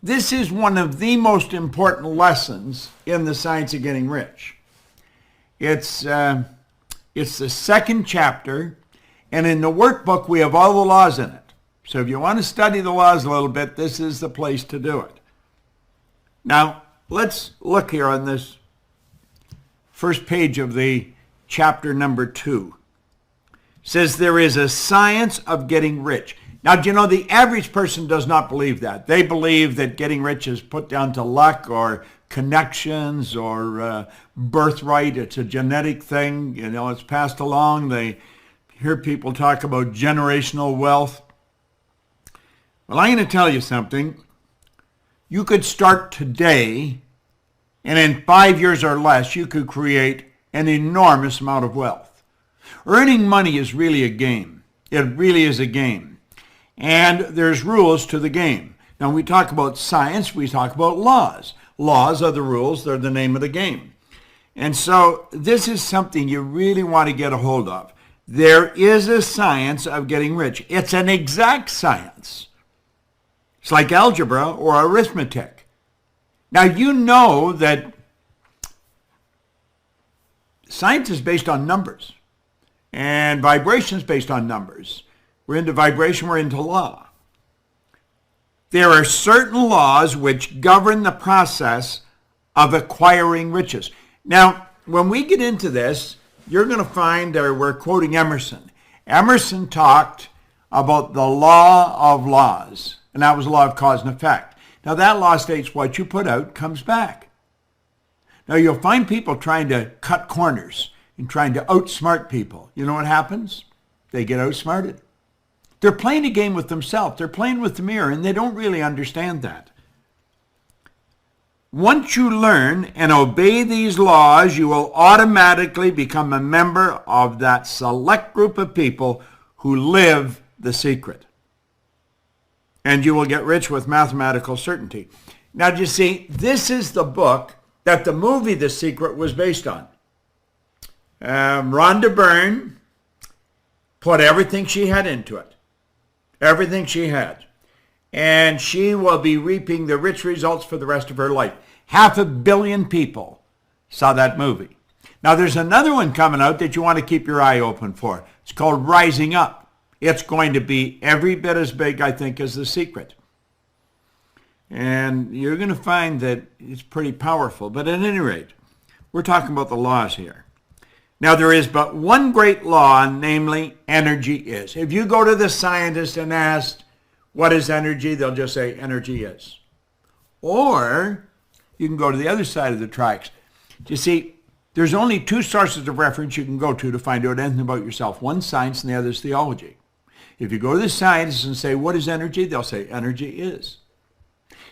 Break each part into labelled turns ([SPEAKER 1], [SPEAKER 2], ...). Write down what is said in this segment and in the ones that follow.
[SPEAKER 1] This is one of the most important lessons in the science of getting rich. It's the second chapter, and in the workbook we have all the laws in it. So if you want to study the laws a little bit, this is the place to do it. Now, let's look here on this first page of the chapter number 2. It says there is a science of getting rich. Now, do you know, the average person does not believe that. They believe that getting rich is put down to luck or connections or birthright. It's a genetic thing. You know, it's passed along. They hear people talk about generational wealth. Well, I'm going to tell you something. You could start today, and in 5 years or less, you could create an enormous amount of wealth. Earning money is really a game. It really is a game. And there's rules to the game. Now, when we talk about science, we talk about laws. Laws are the rules. They're the name of the game. And so this is something you really want to get a hold of. There is a science of getting rich. It's an exact science. It's like algebra or arithmetic. Now, you know that science is based on numbers, and vibration is based on numbers. We're into vibration, we're into law. There are certain laws which govern the process of acquiring riches. Now, when we get into this, you're going to find that we're quoting Emerson. Emerson talked about the law of laws, and that was the law of cause and effect. Now, that law states what you put out comes back. Now, you'll find people trying to cut corners and trying to outsmart people. You know what happens? They get outsmarted. They're playing a game with themselves. They're playing with the mirror, and they don't really understand that. Once you learn and obey these laws, you will automatically become a member of that select group of people who live the secret. And you will get rich with mathematical certainty. Now, do you see, this is the book that the movie The Secret was based on. Rhonda Byrne put everything she had into it. Everything she had. And she will be reaping the rich results for the rest of her life. 500 million people saw that movie. Now, there's another one coming out that you want to keep your eye open for. It's called Rising Up. It's going to be every bit as big, I think, as The Secret. And you're going to find that it's pretty powerful. But at any rate, we're talking about the laws here. Now, there is but one great law, namely energy is. If you go to the scientist and ask, what is energy? They'll just say, energy is. Or you can go to the other side of the tracks. You see, there's only two sources of reference you can go to find out anything about yourself. One's science and the other is theology. If you go to the scientist and say, what is energy? They'll say, energy is.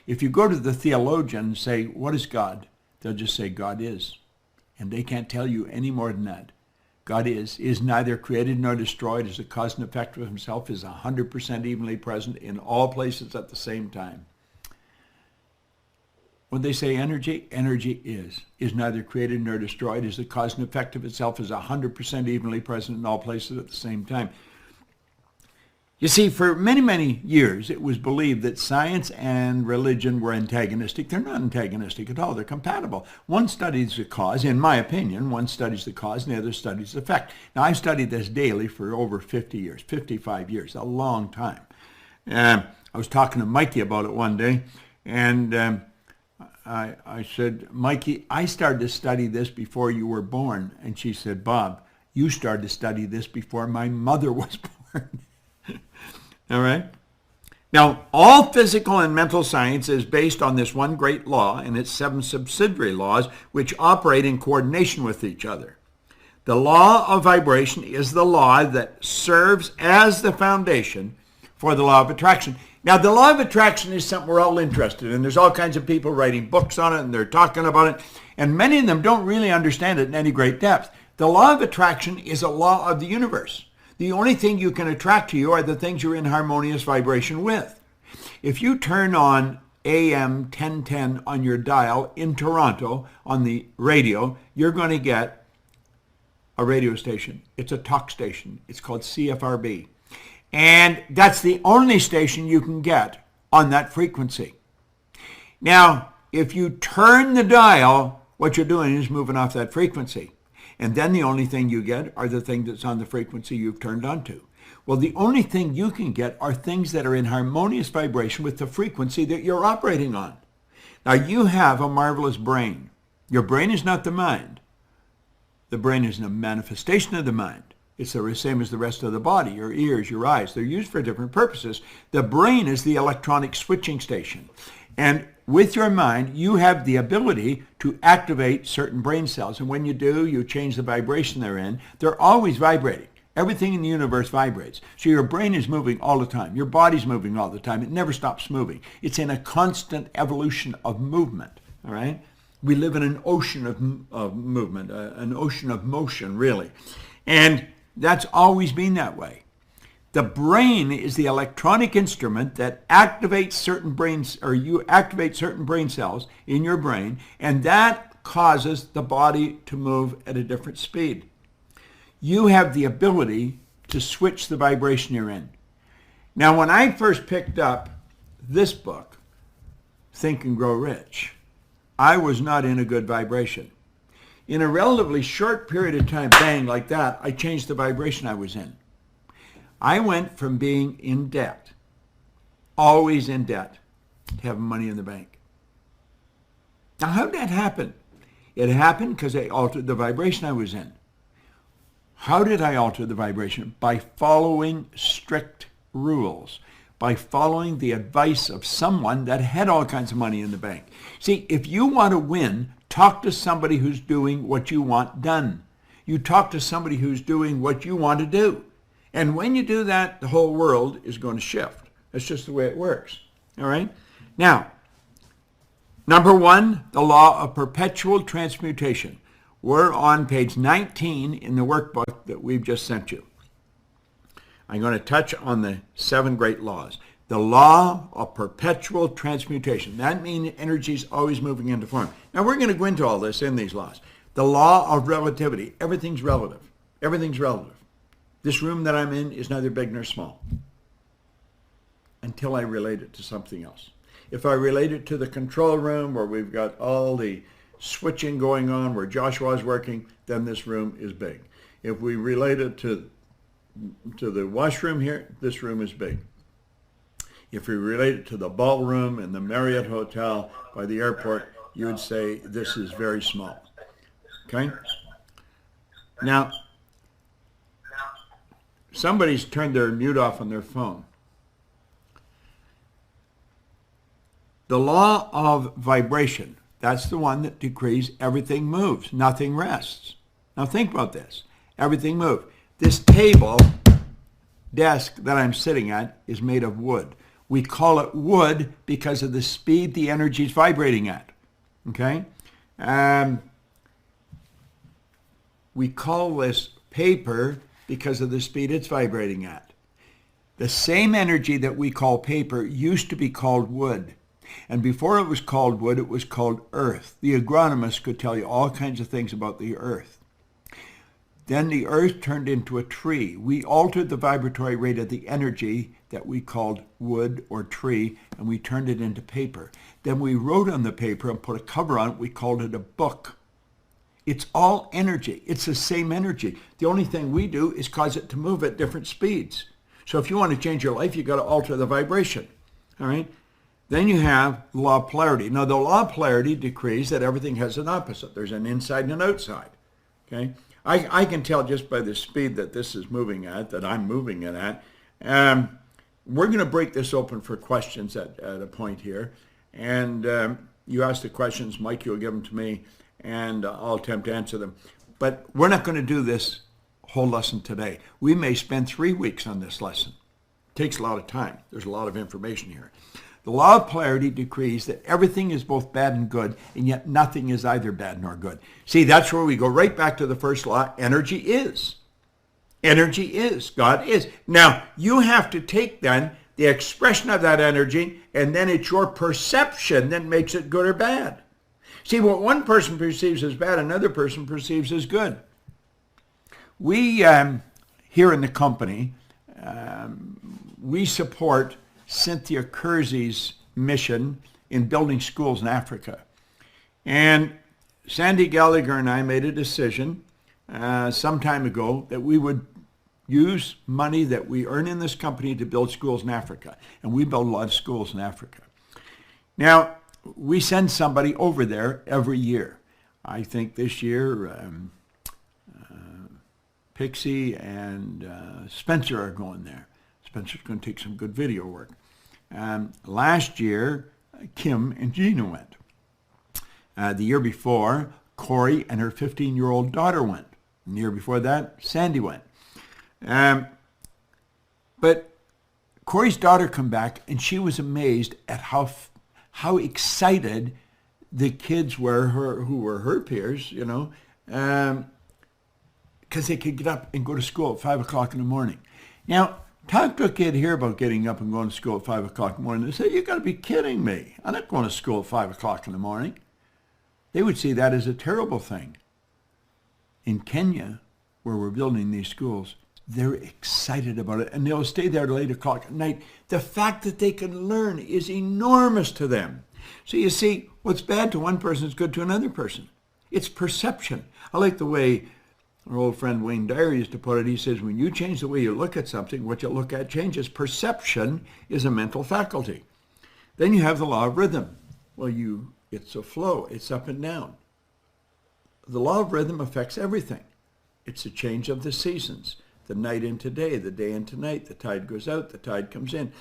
[SPEAKER 1] If you go to the theologian and say, what is God? They'll just say, God is. And they can't tell you any more than that. God is neither created nor destroyed, is the cause and effect of himself, is 100% evenly present in all places at the same time. When they say energy, energy is neither created nor destroyed, is the cause and effect of itself, is 100% evenly present in all places at the same time. You see, for many, many years, it was believed that science and religion were antagonistic. They're not antagonistic at all. They're compatible. One studies the cause, in my opinion, one studies the cause and the other studies the effect. Now, I've studied this daily for over 50 years, 55 years, a long time. I was talking to Mikey about it one day, and I said, Mikey, I started to study this before you were born. And she said, Bob, you started to study this before my mother was born. All right? Now, all physical and mental science is based on this one great law and its 7 subsidiary laws which operate in coordination with each other. The law of vibration is the law that serves as the foundation for the law of attraction. Now, the law of attraction is something we're all interested in. There's all kinds of people writing books on it, and they're talking about it, and many of them don't really understand it in any great depth. The law of attraction is a law of the universe. The only thing you can attract to you are the things you're in harmonious vibration with. If you turn on AM 1010 on your dial in Toronto on the radio, you're going to get a radio station. It's a talk station. It's called CFRB. And that's the only station you can get on that frequency. Now, if you turn the dial, what you're doing is moving off that frequency. And then the only thing you get are the things that's on the frequency you've turned onto. Well, the only thing you can get are things that are in harmonious vibration with the frequency that you're operating on. Now, you have a marvelous brain. Your brain is not the mind. The brain is a manifestation of the mind. It's the same as the rest of the body, your ears, your eyes. They're used for different purposes. The brain is the electronic switching station. And with your mind, you have the ability to activate certain brain cells. And when you do, you change the vibration they're in. They're always vibrating. Everything in the universe vibrates. So your brain is moving all the time. Your body's moving all the time. It never stops moving. It's in a constant evolution of movement, all right? We live in an ocean of movement, an ocean of motion, really. And that's always been that way. The brain is the electronic instrument that activates certain brains, or you activate certain brain cells in your brain, and that causes the body to move at a different speed. You have the ability to switch the vibration you're in. Now, when I first picked up this book, Think and Grow Rich, I was not in a good vibration. In a relatively short period of time, bang, like that, I changed the vibration I was in. I went from being in debt, always in debt, to having money in the bank. Now, how did that happen? It happened because I altered the vibration I was in. How did I alter the vibration? By following strict rules, by following the advice of someone that had all kinds of money in the bank. See, if you want to win, talk to somebody who's doing what you want done. You talk to somebody who's doing what you want to do. And when you do that, the whole world is going to shift. That's just the way it works. All right? Now, number one, the law of perpetual transmutation. We're on page 19 in the workbook that we've just sent you. I'm going to touch on the 7 great laws. The law of perpetual transmutation. That means energy is always moving into form. Now, we're going to go into all this in these laws. The law of relativity. Everything's relative. Everything's relative. This room that I'm in is neither big nor small until I relate it to something else. If I relate it to the control room where we've got all the switching going on, where Joshua's working, then this room is big. If we relate it to the washroom here, this room is big. If we relate it to the ballroom in the Marriott Hotel by the airport, you would say this is very small. Okay? Now, somebody's turned their mute off on their phone. The law of vibration, that's the one that decrees everything moves, nothing rests. Now think about this. Everything moves. This desk that I'm sitting at is made of wood. We call it wood because of the speed the energy is vibrating at. Okay? We call this paper because of the speed it's vibrating at. The same energy that we call paper used to be called wood. And before it was called wood, it was called earth. The agronomist could tell you all kinds of things about the earth. Then the earth turned into a tree. We altered the vibratory rate of the energy that we called wood or tree, and we turned it into paper. Then we wrote on the paper and put a cover on it. We called it a book. It's all energy. It's the same energy. The only thing we do is cause it to move at different speeds. So if you want to change your life, you've got to alter the vibration. All right? Then you have the law of polarity. Now, the law of polarity decrees that everything has an opposite. There's an inside and an outside. Okay? I can tell just by the speed that this is moving at, that I'm moving it at. We're going to break this open for questions at a point here. And you ask the questions, Mike, you'll give them to me, and I'll attempt to answer them. But we're not going to do this whole lesson today. We may spend 3 weeks on this lesson. It takes a lot of time. There's a lot of information here. The law of polarity decrees that everything is both bad and good, and yet nothing is either bad nor good. See, that's where we go right back to the first law. Energy is. Energy is. God is. Now, you have to take then the expression of that energy, and then it's your perception that makes it good or bad. See, what one person perceives as bad, another person perceives as good. We, here in the company, we support Cynthia Kersey's mission in building schools in Africa. And Sandy Gallagher and I made a decision some time ago that we would use money that we earn in this company to build schools in Africa. And we build a lot of schools in Africa. Now, we send somebody over there every year. I think this year Pixie and Spencer are going there. Spencer's going to take some good video work. Last year, Kim and Gina went. The year before, Corey and her 15-year-old daughter went. And the year before that, Sandy went. But Corey's daughter come back, and she was amazed at how excited the kids were, who were her peers, you know, because they could get up and go to school at 5 o'clock in the morning. Now, talk to a kid here about getting up and going to school at 5 o'clock in the morning. They say, you got to be kidding me. I'm not going to school at 5 o'clock in the morning. They would see that as a terrible thing. In Kenya, where we're building these schools, they're excited about it, and they'll stay there till 8 o'clock at night. The fact that they can learn is enormous to them. So you see, what's bad to one person is good to another person. It's perception. I like the way our old friend Wayne Dyer used to put it. He says, when you change the way you look at something, what you look at changes. Perception is a mental faculty. Then you have the law of rhythm. Well, it's a flow. It's up and down. The law of rhythm affects everything. It's a change of the seasons. The night into day, the day into night, the tide goes out, the tide comes in.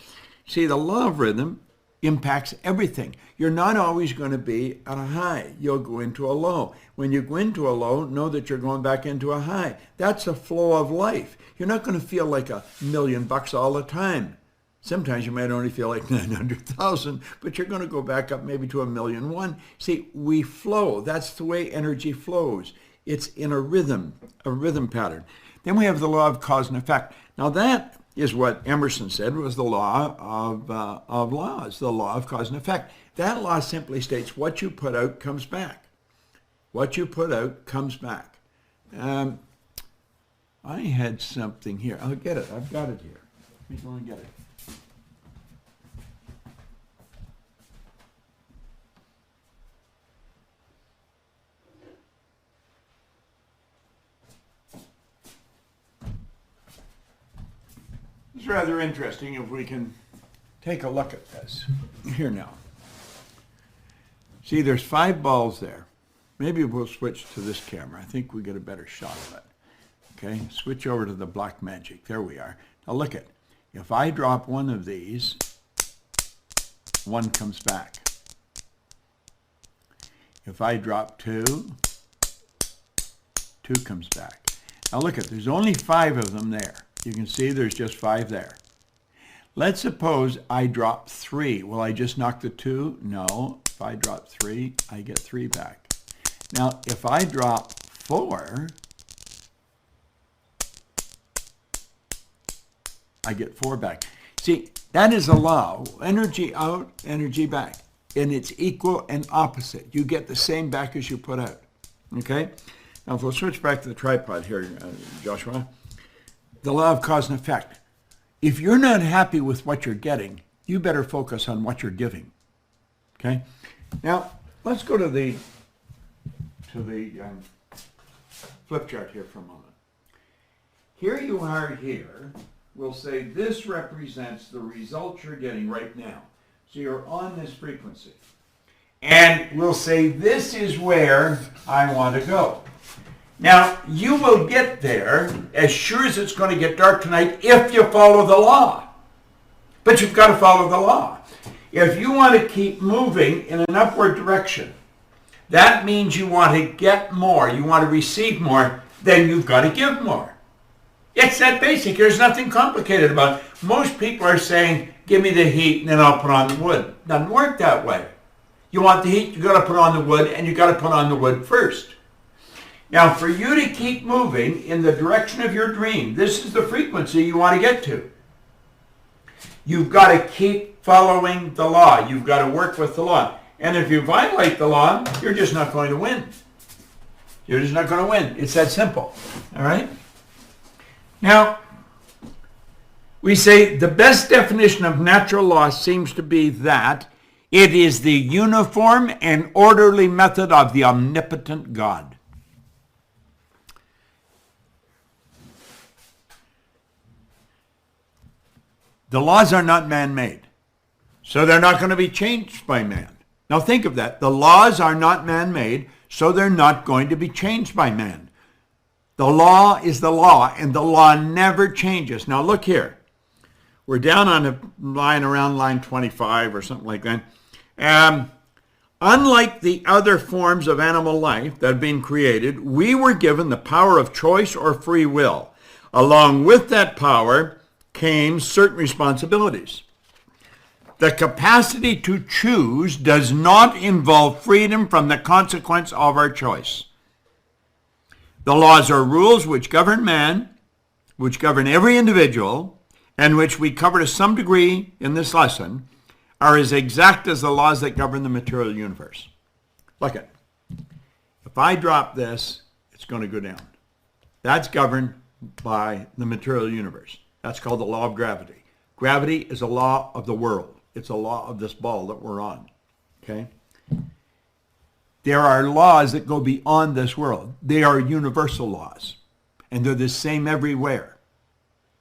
[SPEAKER 1] See, the law of rhythm impacts everything. You're not always going to be at a high. You'll go into a low. When you go into a low, know that you're going back into a high. That's a flow of life. You're not going to feel like $1,000,000 all the time. Sometimes you might only feel like 900,000, but you're going to go back up maybe to 1,000,001. See, we flow. That's the way energy flows. It's in a rhythm pattern. Then we have the law of cause and effect. Now that is what Emerson said was the law of laws, the law of cause and effect. That law simply states what you put out comes back. What you put out comes back. I had something here. I'll get it. I've got it here. Let me go and get it. It's rather interesting if we can take a look at this. Here now. See, there's 5 balls there. Maybe we'll switch to this camera. I think we get a better shot of it. Okay, switch over to the black magic. There we are. Now look at, if I drop one of these, 1 comes back. If I drop 2, 2 comes back. Now look at, there's only 5 of them there. You can see there's just 5 there. Let's suppose I drop 3. Will I just knock the 2? No. If I drop 3, I get 3 back. Now, if I drop 4, I get 4 back. See, that is a law. Energy out, energy back. And it's equal and opposite. You get the same back as you put out. Okay? Now, if we'll switch back to the tripod here, Joshua. The law of cause and effect. If you're not happy with what you're getting, you better focus on what you're giving. Okay? Now, let's go to the flip chart here for a moment. Here you are here. We'll say this represents the results you're getting right now. So you're on this frequency. And we'll say this is where I want to go. Now, you will get there as sure as it's going to get dark tonight if you follow the law. But you've got to follow the law. If you want to keep moving in an upward direction, that means you want to get more, you want to receive more, then you've got to give more. It's that basic. There's nothing complicated about it. Most people are saying, give me the heat and then I'll put on the wood. It doesn't work that way. You want the heat, you've got to put on the wood, and you've got to put on the wood first. Now, for you to keep moving in the direction of your dream, this is the frequency you want to get to. You've got to keep following the law. You've got to work with the law. And if you violate the law, you're just not going to win. You're just not going to win. It's that simple. All right? Now, we say the best definition of natural law seems to be that It is the uniform and orderly method of the omnipotent God. The laws are not man-made, so they're not going to be changed by man. Now think of that. The laws are not man-made, so they're not going to be changed by man. The law is the law, and the law never changes. Now look here. We're down on a line around line 25 or something like that. Unlike the other forms of animal life that have been created, we were given the power of choice or free will. Along with that power came certain responsibilities. The capacity to choose does not involve freedom from the consequence of our choice. The laws or rules which govern man, which govern every individual, and which we cover to some degree in this lesson, are as exact as the laws that govern the material universe. Look at it. If I drop this, it's going to go down. That's governed by the material universe. That's called the law of gravity. Gravity is a law of the world. It's a law of this ball that we're on. Okay? There are laws that go beyond this world. They are universal laws, and they're the same everywhere.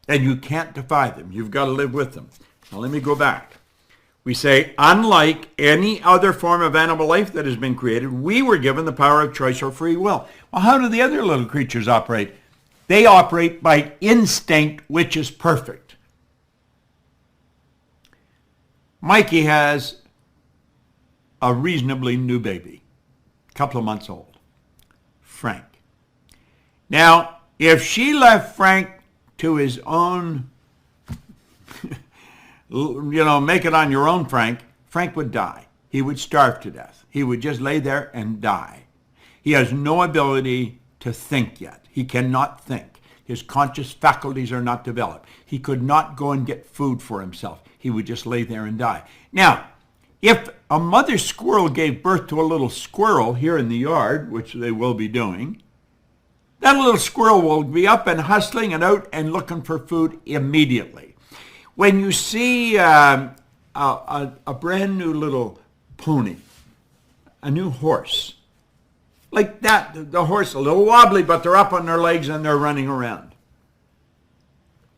[SPEAKER 1] And you can't defy them. You've got to live with them. Now let me go back. We say, unlike any other form of animal life that has been created, we were given the power of choice or free will. Well, how do the other little creatures operate? They operate by instinct, which is perfect. Mikey has a reasonably new baby, a couple of months old, Frank. Now, if she left Frank to his own, make it on your own, Frank would die. He would starve to death. He would just lay there and die. He has no ability to think yet. He cannot think. His conscious faculties are not developed. He could not go and get food for himself. He would just lay there and die. Now, if a mother squirrel gave birth to a little squirrel here in the yard, which they will be doing, that little squirrel will be up and hustling and out and looking for food immediately. When you see a brand new little pony, a new horse, like that, the horse a little wobbly, but they're up on their legs and they're running around.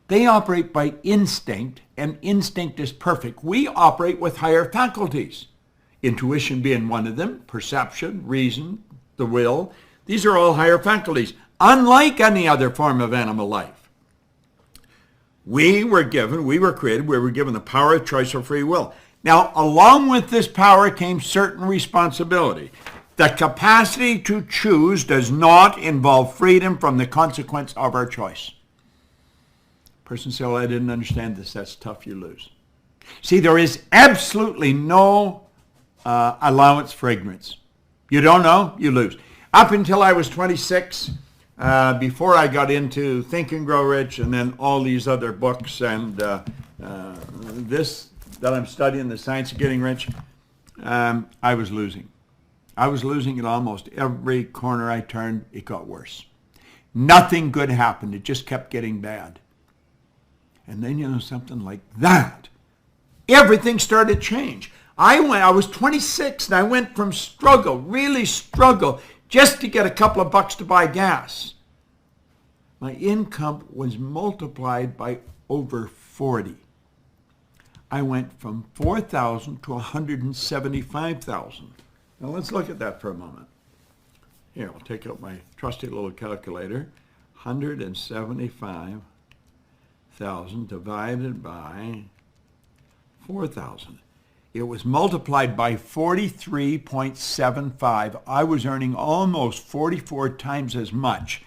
[SPEAKER 1] They operate by instinct, and instinct is perfect. We operate with higher faculties. Intuition being one of them, perception, reason, the will. These are all higher faculties, unlike any other form of animal life. We were given the power of choice or free will. Now, along with this power came certain responsibility. The capacity to choose does not involve freedom from the consequence of our choice. Person says, well, I didn't understand this. That's tough. You lose. See, there is absolutely no allowance for ignorance. You don't know, you lose. Up until I was 26, before I got into Think and Grow Rich and then all these other books and this that I'm studying, The Science of Getting Rich, I was losing. I was losing at almost every corner I turned. It got worse. Nothing good happened. It just kept getting bad. And then, something like that, everything started to change. I was 26 and I went from really struggle, just to get a couple of bucks to buy gas. My income was multiplied by over 40. I went from 4,000 to 175,000. Now let's look at that for a moment. Here, I'll take out my trusty little calculator. 175,000 divided by 4,000. It was multiplied by 43.75. I was earning almost 44 times as much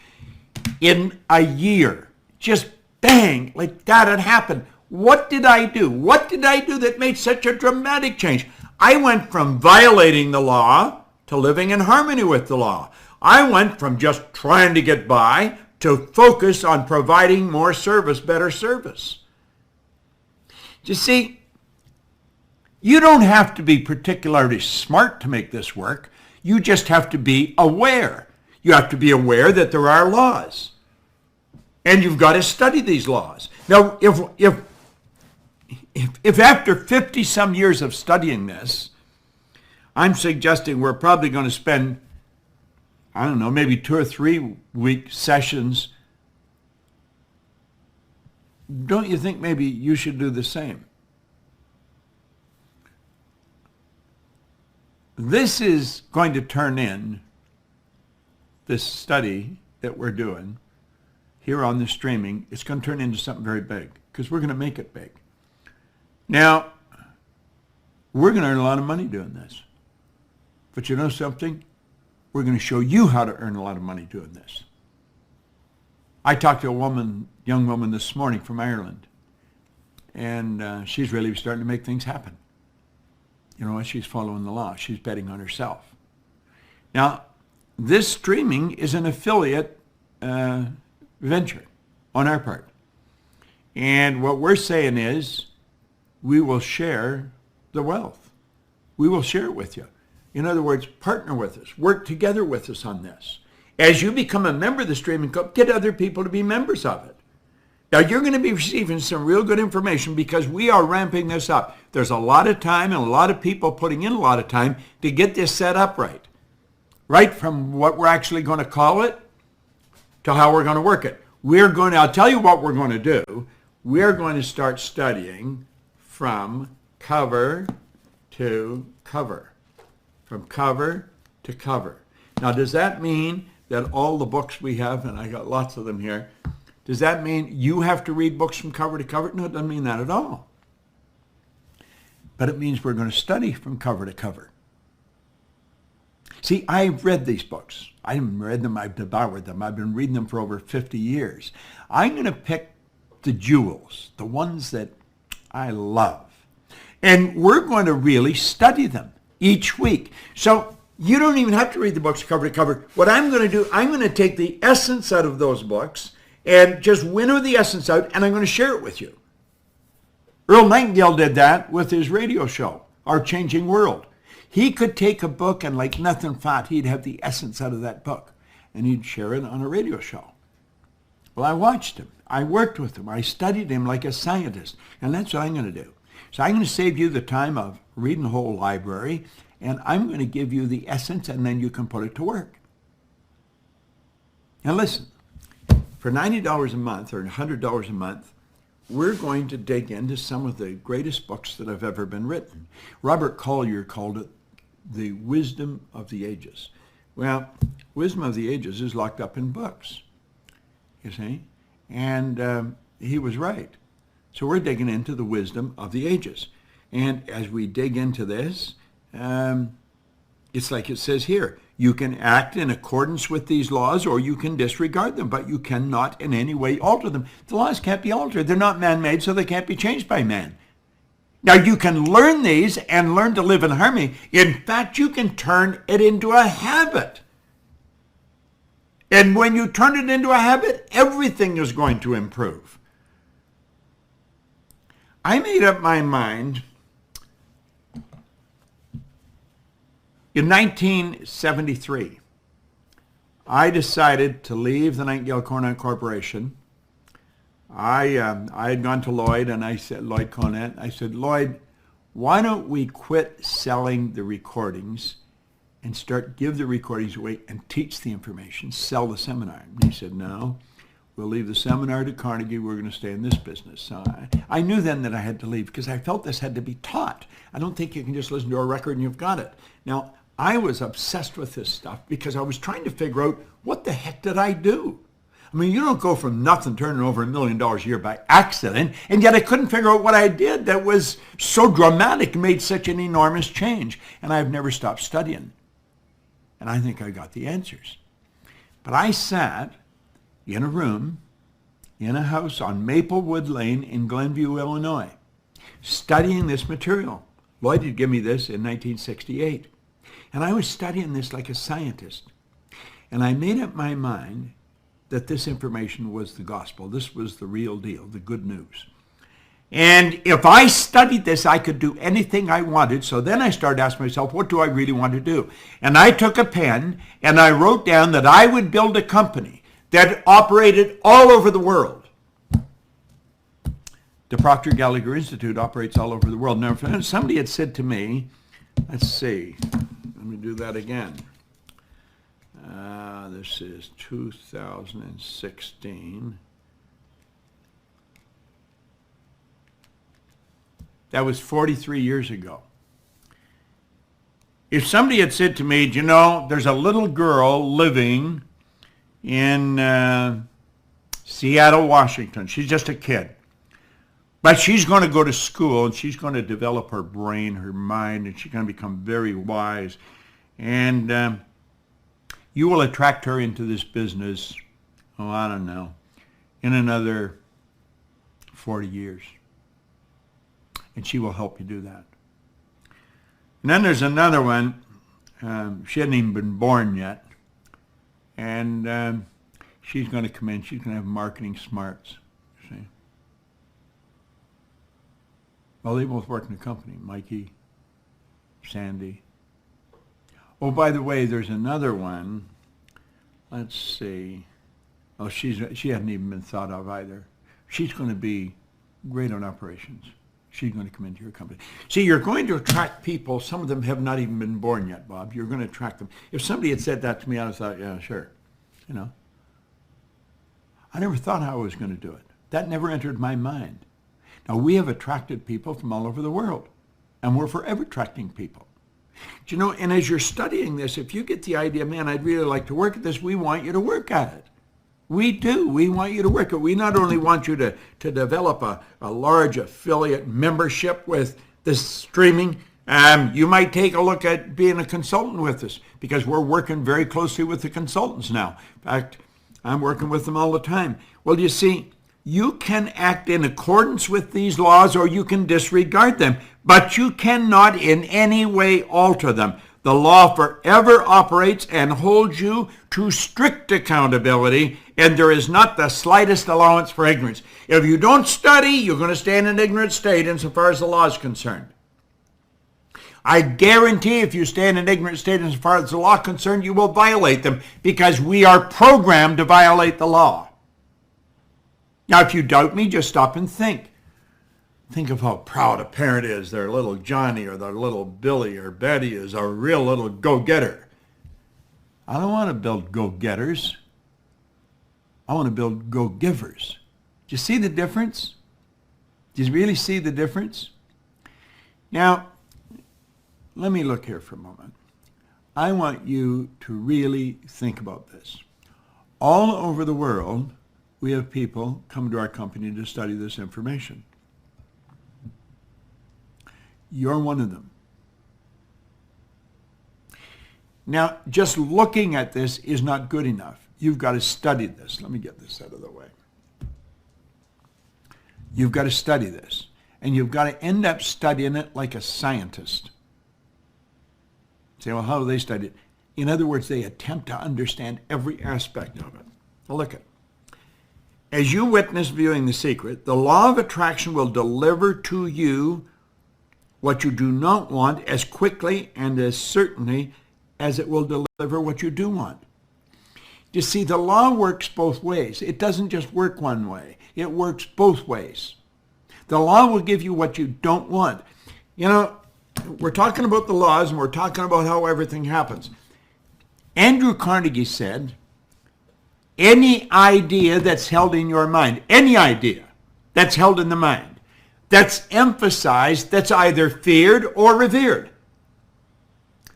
[SPEAKER 1] in a year. Just bang, like that had happened. What did I do? What did I do that made such a dramatic change? I went from violating the law to living in harmony with the law. I went from just trying to get by to focus on providing more service, better service. You see, you don't have to be particularly smart to make this work. You just have to be aware. You have to be aware that there are laws. And you've got to study these laws. Now, if after 50 some years of studying this, I'm suggesting we're probably going to spend, I don't know, maybe 2 or 3 week sessions. Don't you think maybe you should do the same? This is going to turn in, this study that we're doing here on the streaming, it's going to turn into something very big because we're going to make it big. Now, we're going to earn a lot of money doing this. But you know something? We're going to show you how to earn a lot of money doing this. I talked to a young woman this morning from Ireland, and she's really starting to make things happen. You know, she's following the law. She's betting on herself. Now, this streaming is an affiliate venture on our part. And what we're saying is we will share the wealth. We will share it with you. In other words, partner with us. Work together with us on this. As you become a member of the streaming club, get other people to be members of it. Now, you're going to be receiving some real good information because we are ramping this up. There's a lot of time and a lot of people putting in a lot of time to get this set up right. Right from what we're actually going to call it to how we're going to work it. I'll tell you what we're going to do. We're going to start studying from cover to cover. From cover to cover. Now, does that mean that all the books we have, and I got lots of them here, does that mean you have to read books from cover to cover? No, it doesn't mean that at all. But it means we're going to study from cover to cover. See, I've read these books. I haven't read them, I've devoured them. I've been reading them for over 50 years. I'm going to pick the jewels, the ones that I love. And we're going to really study them each week. So you don't even have to read the books cover to cover. What I'm going to do, I'm going to take the essence out of those books and just winnow the essence out, and I'm going to share it with you. Earl Nightingale did that with his radio show, Our Changing World. He could take a book and like nothing fat, he'd have the essence out of that book, and he'd share it on a radio show. Well, I watched him. I worked with him. I studied him like a scientist, and that's what I'm going to do. So I'm going to save you the time of reading the whole library, and I'm going to give you the essence, and then you can put it to work. Now listen, for $90 a month or $100 a month, we're going to dig into some of the greatest books that have ever been written. Robert Collier called it the wisdom of the ages. Well, wisdom of the ages is locked up in books, you see, and he was right. So we're digging into the wisdom of the ages. And as we dig into this, it's like it says here, you can act in accordance with these laws or you can disregard them, but you cannot in any way alter them. The laws can't be altered. They're not man-made, so they can't be changed by man. Now, you can learn these and learn to live in harmony. In fact, you can turn it into a habit. And when you turn it into a habit, everything is going to improve. I made up my mind in 1973. I decided to leave the Nightingale Cornet Corporation. I had gone to Lloyd, and I said, Lloyd Cornet, I said, Lloyd, why don't we quit selling the recordings and give the recordings away and teach the information, sell the seminar? And he said, no, we'll leave the seminar to Carnegie. We're going to stay in this business. So I knew then that I had to leave because I felt this had to be taught. I don't think you can just listen to a record and you've got it. Now, I was obsessed with this stuff because I was trying to figure out what the heck did I do? I mean, you don't go from nothing turning over $1 million a year by accident, and yet I couldn't figure out what I did that was so dramatic, made such an enormous change, and I've never stopped studying. And I think I got the answers. But I sat in a room, in a house on Maplewood Lane in Glenview, Illinois, studying this material. Lloyd had given me this in 1968. And I was studying this like a scientist. And I made up my mind that this information was the gospel. This was the real deal, the good news. And if I studied this, I could do anything I wanted. So then I started asking myself, what do I really want to do? And I took a pen and I wrote down that I would build a company that operated all over the world. The Proctor Gallagher Institute operates all over the world. Now, if somebody had said to me, let's see, me do that again. This is 2016. That was 43 years ago. If somebody had said to me, you know, there's a little girl living in Seattle, Washington. She's just a kid. But she's going to go to school, and she's going to develop her brain, her mind, and she's going to become very wise. And you will attract her into this business, oh, I don't know, in another 40 years. And she will help you do that. And then there's another one. She hadn't even been born yet. And she's going to come in. She's going to have marketing smarts. See? Well, they both work in the company. Mikey, Sandy. Oh, by the way, there's another one. Let's see. Oh, she hasn't even been thought of either. She's going to be great on operations. She's going to come into your company. See, you're going to attract people. Some of them have not even been born yet, Bob. You're going to attract them. If somebody had said that to me, I would have thought, yeah, sure. You know. I never thought how I was going to do it. That never entered my mind. Now, we have attracted people from all over the world, and we're forever attracting people. Do you know, and as you're studying this, if you get the idea, man, I'd really like to work at this, we want you to work at it. We do. We want you to work it. We not only want you to develop a large affiliate membership with this streaming, you might take a look at being a consultant with us, because we're working very closely with the consultants now. In fact, I'm working with them all the time. Well, you see, you can act in accordance with these laws, or you can disregard them, but you cannot in any way alter them. The law forever operates and holds you to strict accountability, and there is not the slightest allowance for ignorance. If you don't study, you're going to stay in an ignorant state insofar as the law is concerned. I guarantee if you stay in an ignorant state insofar as the law is concerned, you will violate them, because we are programmed to violate the law. Now, if you doubt me, just stop and think. Think of how proud a parent is their little Johnny or their little Billy or Betty is a real little go-getter. I don't want to build go-getters. I want to build go-givers. Do you see the difference? Do you really see the difference? Now, let me look here for a moment. I want you to really think about this. All over the world, we have people come to our company to study this information. You're one of them. Now, just looking at this is not good enough. You've got to study this. Let me get this out of the way. You've got to study this. And you've got to end up studying it like a scientist. Say, well, how do they study it? In other words, they attempt to understand every aspect of it. Now look at it. As you witness viewing The Secret, the law of attraction will deliver to you what you do not want as quickly and as certainly as it will deliver what you do want. You see, the law works both ways. It doesn't just work one way. It works both ways. The law will give you what you don't want. You know, we're talking about the laws, and we're talking about how everything happens. Andrew Carnegie said, any idea that's held in your mind, any idea that's held in the mind, that's emphasized, that's either feared or revered,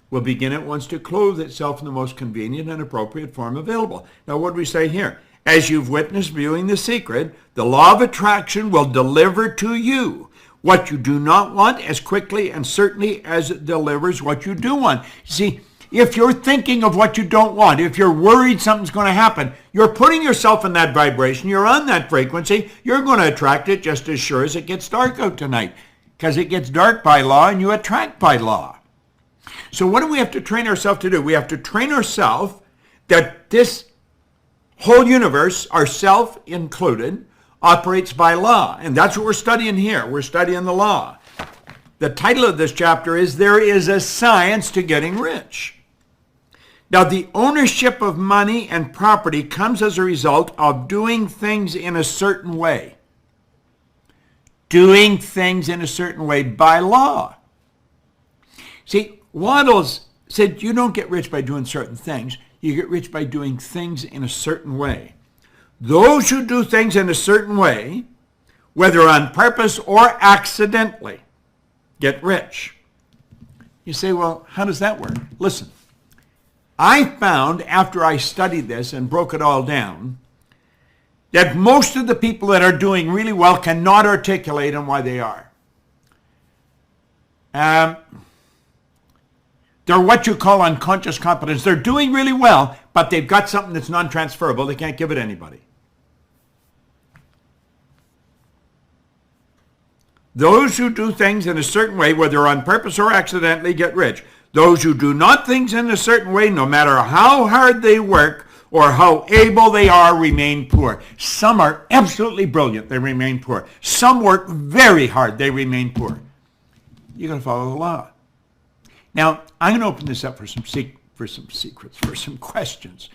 [SPEAKER 1] will begin at once to clothe itself in the most convenient and appropriate form available. Now, what do we say here? As you've witnessed viewing The Secret, the law of attraction will deliver to you what you do not want as quickly and certainly as it delivers what you do want. See, if you're thinking of what you don't want, if you're worried something's going to happen, you're putting yourself in that vibration, you're on that frequency, you're going to attract it just as sure as it gets dark out tonight, because it gets dark by law and you attract by law. So what do we have to train ourselves to do? We have to train ourselves that this whole universe, ourself included, operates by law. And that's what we're studying here. We're studying the law. The title of this chapter is There is a Science to Getting Rich. Now, the ownership of money and property comes as a result of doing things in a certain way. Doing things in a certain way by law. See, Waddell's said you don't get rich by doing certain things. You get rich by doing things in a certain way. Those who do things in a certain way, whether on purpose or accidentally, get rich. You say, well, how does that work? Listen, I found after I studied this and broke it all down that most of the people that are doing really well cannot articulate on why they are. They're what you call unconscious competence. They're doing really well, but they've got something that's non-transferable. They can't give it to anybody. Those who do things in a certain way, whether on purpose or accidentally, get rich. Those who do not things in a certain way, no matter how hard they work or how able they are, remain poor. Some are absolutely brilliant. They remain poor. Some work very hard. They remain poor. You're going to follow the law. Now, I'm going to open this up for some secrets, for some questions.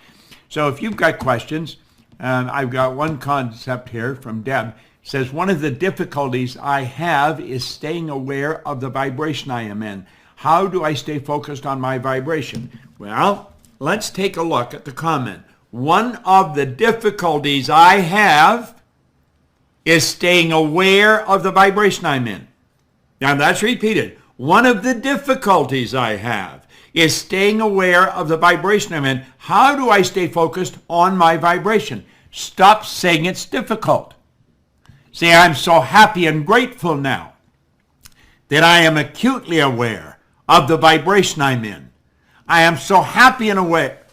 [SPEAKER 1] So if you've got questions, I've got one concept here from Deb. It says, one of the difficulties I have is staying aware of the vibration I am in. How do I stay focused on my vibration? Well, let's take a look at the comment. One of the difficulties I have is staying aware of the vibration I'm in. Now that's repeated. One of the difficulties I have is staying aware of the vibration I'm in. How do I stay focused on my vibration? Stop saying it's difficult. Say, I'm so happy and grateful now that I am acutely aware of the vibration I'm in. I am so happy and aware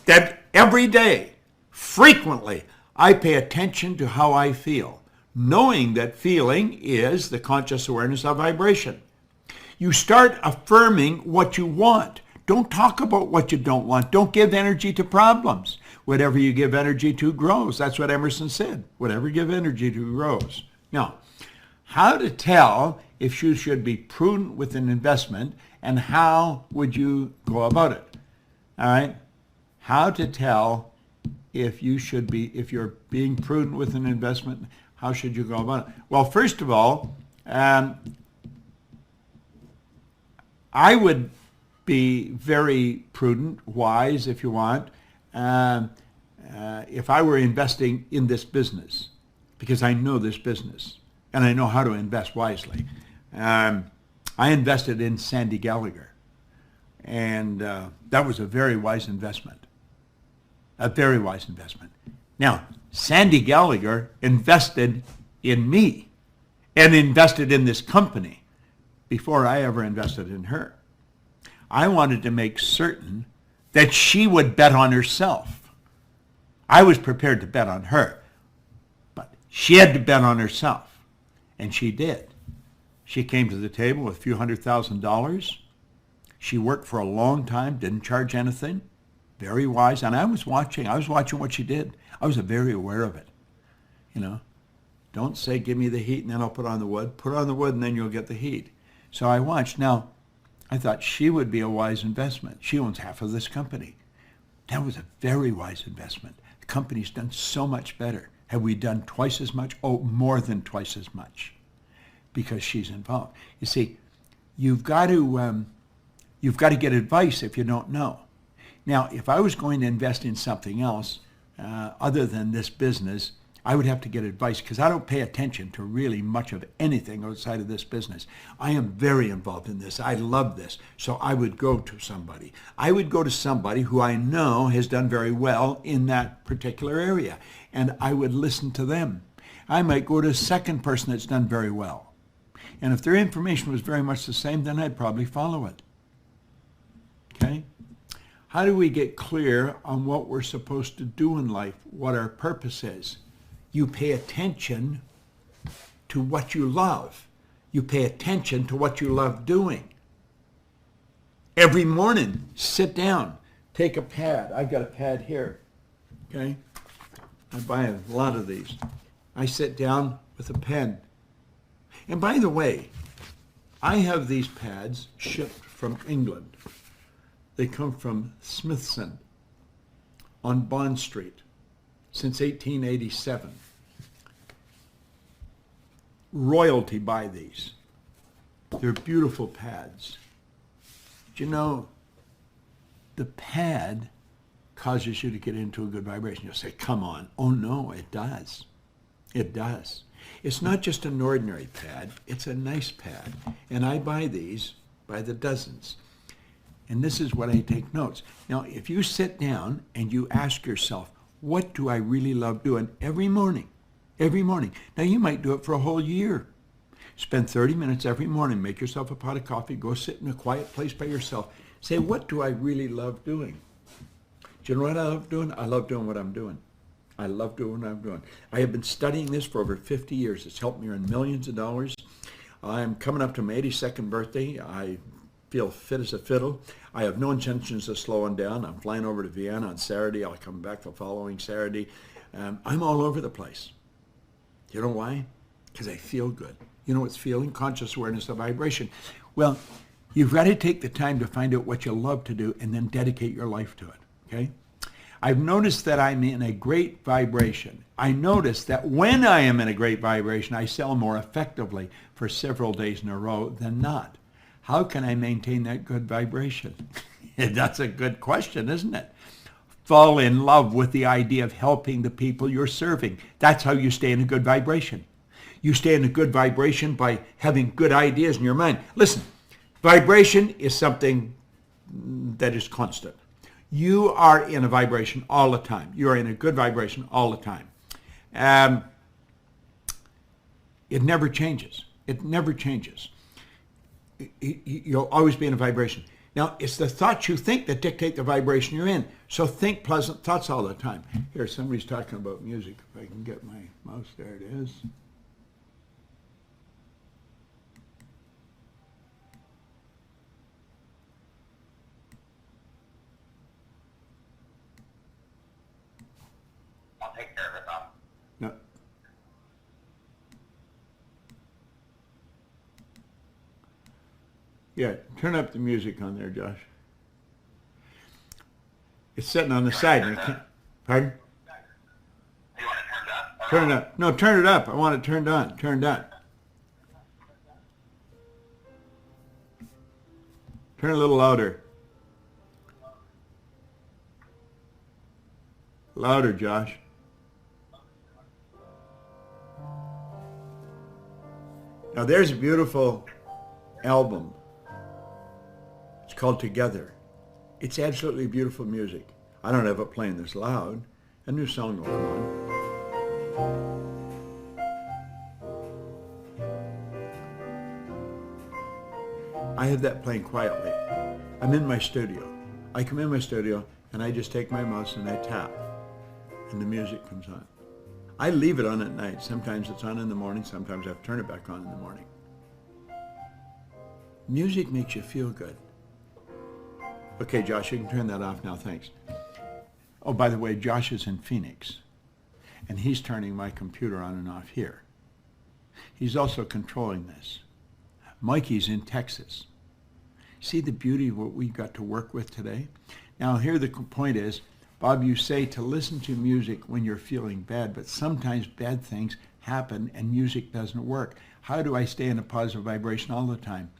[SPEAKER 1] that every day, frequently, I pay attention to how I feel, knowing that feeling is the conscious awareness of vibration. You start affirming what you want. Don't talk about what you don't want. Don't give energy to problems. Whatever you give energy to grows. That's what Emerson said. Whatever you give energy to grows. Now, how to tell if you should be prudent with an investment, and how would you go about it? All right? How to tell if you're being prudent with an investment, how should you go about it? Well, first of all, I would be very prudent, wise if you want, if I were investing in this business, because I know this business and I know how to invest wisely. I invested in Sandy Gallagher, and that was a very wise investment. A very wise investment. Now, Sandy Gallagher invested in me and invested in this company before I ever invested in her. I wanted to make certain that she would bet on herself. I was prepared to bet on her, but she had to bet on herself, and she did. She came to the table with a few $100,000. She worked for a long time, didn't charge anything. Very wise, and I was watching what she did. I was very aware of it. You know, don't say, give me the heat and then I'll put on the wood. Put on the wood and then you'll get the heat. So I watched. Now, I thought she would be a wise investment. She owns half of this company. That was a very wise investment. The company's done so much better. Have we done twice as much? Oh, more than twice as much, because she's involved. You see, you've got to get advice if you don't know. Now, if I was going to invest in something else other than this business, I would have to get advice, because I don't pay attention to really much of anything outside of this business. I am very involved in this. I love this. So I would go to somebody. I would go to somebody who I know has done very well in that particular area, and I would listen to them. I might go to a second person that's done very well. And if their information was very much the same, then I'd probably follow it. Okay? How do we get clear on what we're supposed to do in life, what our purpose is? You pay attention to what you love. You pay attention to what you love doing. Every morning, sit down, take a pad. I've got a pad here, okay? I buy a lot of these. I sit down with a pen. And by the way, I have these pads shipped from England. They come from Smithson on Bond Street since 1887. Royalty buy these. They're beautiful pads. Do you know, the pad causes you to get into a good vibration. You'll say, come on. Oh, no, it does. It does. It's not just an ordinary pad. It's a nice pad. And I buy these by the dozens. And this is what I take notes. Now, if you sit down and you ask yourself, what do I really love doing every morning? Every morning. Now, you might do it for a whole year. Spend 30 minutes every morning. Make yourself a pot of coffee. Go sit in a quiet place by yourself. Say, what do I really love doing? Do you know what I love doing? I love doing what I'm doing. I love doing what I'm doing. I have been studying this for over 50 years. It's helped me earn millions of dollars. I'm coming up to my 82nd birthday. I feel fit as a fiddle. I have no intentions of slowing down. I'm flying over to Vienna on Saturday. I'll come back the following Saturday. I'm all over the place. You know why? Because I feel good. You know what's feeling? Conscious awareness of vibration. Well, you've got to take the time to find out what you love to do and then dedicate your life to it, okay? I've noticed that I'm in a great vibration. I notice that when I am in a great vibration, I sell more effectively for several days in a row than not. How can I maintain that good vibration? That's a good question, isn't it? Fall in love with the idea of helping the people you're serving. That's how you stay in a good vibration. You stay in a good vibration by having good ideas in your mind. Listen, vibration is something that is constant. You are in a vibration all the time. You are in a good vibration all the time. It never changes. It never changes. You'll always be in a vibration. Now, it's the thoughts you think that dictate the vibration you're in. So think pleasant thoughts all the time. Here, somebody's talking about music. If I can get my mouse, there it is.
[SPEAKER 2] I'll take care of it, Tom.
[SPEAKER 1] No. Yeah, turn up the music on there, Josh. It's sitting on the side. And I can't, pardon?
[SPEAKER 2] You want it turned up?
[SPEAKER 1] Turn it up. No, turn it up. I want it turned on. Turned on. Turn it a little louder. Louder, Josh. Now there's a beautiful album. It's called Together. It's absolutely beautiful music. I don't have it playing this loud. A new song will come on. I have that playing quietly. I'm in my studio. I come in my studio and I just take my mouse and I tap and the music comes on. I leave it on at night. Sometimes it's on in the morning. Sometimes I have to turn it back on in the morning. Music makes you feel good. Okay, Josh, you can turn that off now. Thanks. Oh, by the way, Josh is in Phoenix, and he's turning my computer on and off here. He's also controlling this. Mikey's in Texas. See the beauty of what we got to work with today? Now, here the point is, Bob, you say to listen to music when you're feeling bad, but sometimes bad things happen and music doesn't work. How do I stay in a positive vibration all the time?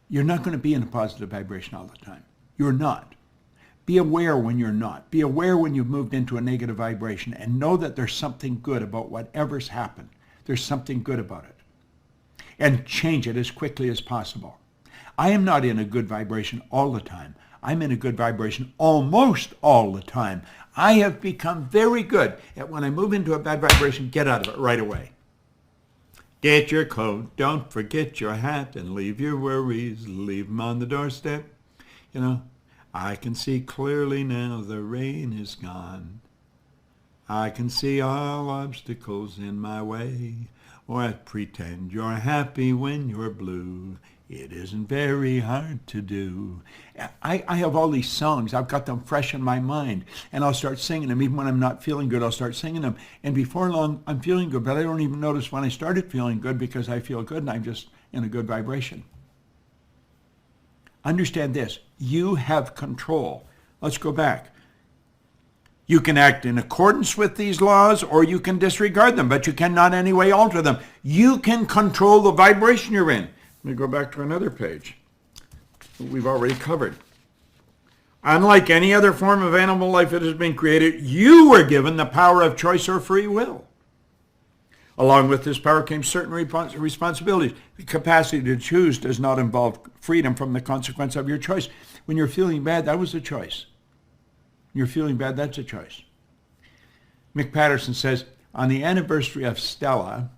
[SPEAKER 1] You're not going to be in a positive vibration all the time. You're not. Be aware when you're not. Be aware when you've moved into a negative vibration and know that there's something good about whatever's happened. There's something good about it. And change it as quickly as possible. I am not in a good vibration all the time. I'm in a good vibration almost all the time. I have become very good at when I move into a bad vibration, get out of it right away. Get your coat, don't forget your hat, and leave your worries, leave them on the doorstep. You know, I can see clearly now the rain is gone. I can see all obstacles in my way. Or pretend you're happy when you're blue. It isn't very hard to do. I have all these songs. I've got them fresh in my mind. And I'll start singing them. Even when I'm not feeling good, I'll start singing them. And before long, I'm feeling good. But I don't even notice when I started feeling good because I feel good and I'm just in a good vibration. Understand this. You have control. Let's go back. You can act in accordance with these laws or you can disregard them, but you cannot in any way alter them. You can control the vibration you're in. Let me go back to another page that we've already covered. Unlike any other form of animal life that has been created, you were given the power of choice or free will. Along with this power came certain responsibilities. The capacity to choose does not involve freedom from the consequence of your choice. When you're feeling bad, that was a choice. When you're feeling bad, that's a choice. Mick Patterson says, on the anniversary of Stella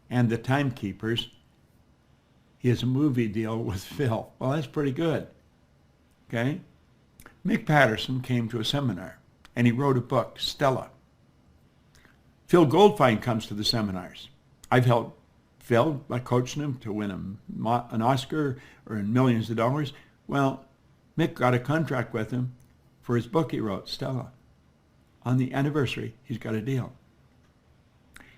[SPEAKER 1] and the Timekeepers, he has a movie deal with Phil. Well, that's pretty good. Okay? Mick Patterson came to a seminar, and he wrote a book, Stella. Phil Goldfine comes to the seminars. I've helped Phil by coaching him to win an Oscar or millions of dollars. Well, Mick got a contract with him for his book he wrote, Stella. On the anniversary, he's got a deal.